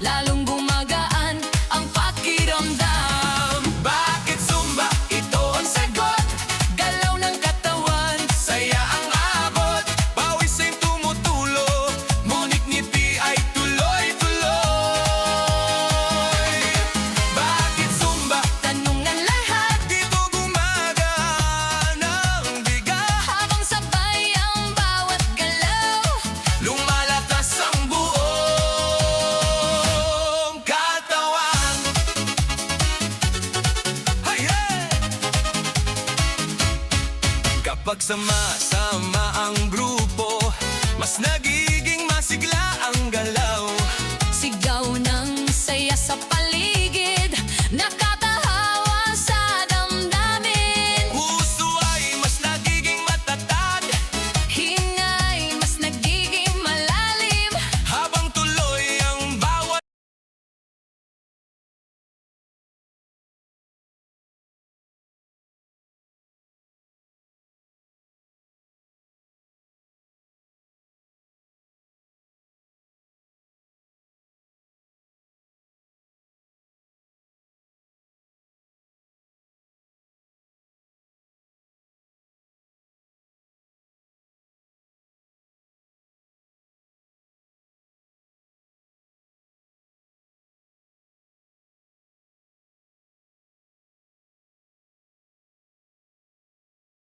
lalong gumagaan ang pakiramdam. Bakit Zumba? Ito ang sagot. Galaw ng katawan, Saya ang abot. Pawis ay tumutulo, ngunit ngiti ay tuloy-tuloy. Bakit Zumba? tanong ng lahat, Dito gumagaan ang bigat. habang sabay ang bawat galaw. Lumalakas ang buong katawan. Hey, hey! Kapag sama-sama ang grupo, mas nagiging masigla ang galaw. Sigaw ng saya sa paligid,